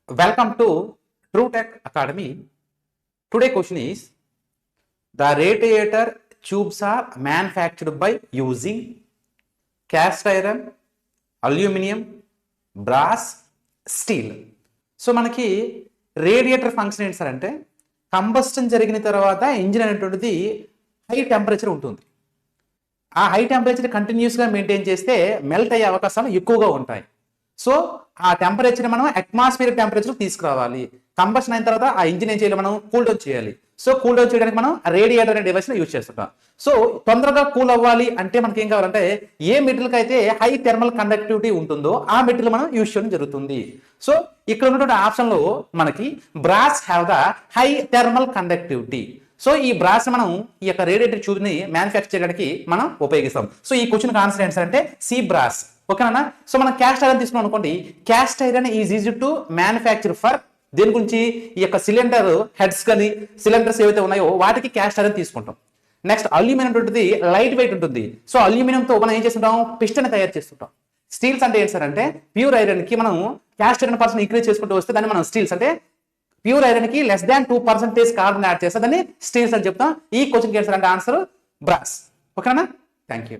Welcome to True Tech Academy. Today question is, the radiator tubes are manufactured by using cast iron, aluminum, brass, steel. So మనకి radiator function ఏంటి sir అంటే combustion జరిగిన తర్వాత engine అనేటువంటిది high temperature ఉంటుంది. ఆ high temperature కంటిన్యూస్గా maintain చేస్తే మెల్ట్ అయ్యే అవకాశాలు ఎక్కువగా ఉంటాయి. సో ఆ టెంపరేచర్ మనం అట్మాస్ఫియర్ టెంపరేచర్ తీసుకురావాలి. కంబషన్ అయిన తర్వాత ఆ ఇంజిన్ ఏం చేయాలి, మనం కూల్ డౌన్ చేయాలి. సో కూల్ డౌన్ చేయడానికి మనం రేడియేటర్ అనే డివైస్ని యూజ్ చేస్తుంటాం. సో తొందరగా కూల్ అవ్వాలి అంటే మనకి ఏం కావాలంటే ఏ మెటీరియల్కి అయితే హై థర్మల్ కండక్టివిటీ ఉంటుందో ఆ మెటీరియల్ మనం యూజ్ చేయడం జరుగుతుంది. సో ఇక్కడ ఉన్నటువంటి ఆప్షన్లో మనకి brass have the high thermal conductivity. So ఈ బ్రాస్ మనం ఈ యొక్క రేడియేటర్ ట్యూబ్ ని మ్యానుఫ్యాక్చర్ చేయడానికి మనం ఉపయోగిస్తాం. సో ఈ క్వశ్చన్ ఆన్సర్ ఏంటి అంటే సి బ్రాస్. ఓకేనా? సో మనం క్యాస్ట్ ఐరన్ తీసుకున్నాం అనుకోండి, cast iron is easy to manufacture for దేని గురించి, ఈ యొక్క సిలిండర్ హెడ్స్ కానీ సిలిండర్స్ ఏవైతే ఉన్నాయో వాటికి క్యాస్ట్ ఐరన్ తీసుకుంటాం. నెక్స్ట్ అల్యూమినియం ఉంటుంది, లైట్ వెయిట్ ఉంటుంది. సో అల్యూమినియంతో మనం ఏం చేస్తుంటాం, పిస్టన్ తయారు చేస్తుంటాం. స్టీల్స్ అంటే ఏంటి సార్ అంటే ప్యూర్ ఐరన్ కి మనం క్యాస్ట్ ఐరన్ పర్సెంట్ ఇంక్రీజ్ చేసుకుంటూ వస్తే దాన్ని మనం స్టీల్స్ అంటే ప్యూర్ ఐరన్ కి లెస్ దాన్ 2% కార్బన్ యాడ్ చేస్తే దాన్ని స్టీల్స్ అని చెప్తాం. ఈ క్వశ్చన్కి ఏంటి సార్ అంటే ఆన్సర్ బ్రాస్. ఓకేనా? Thank you.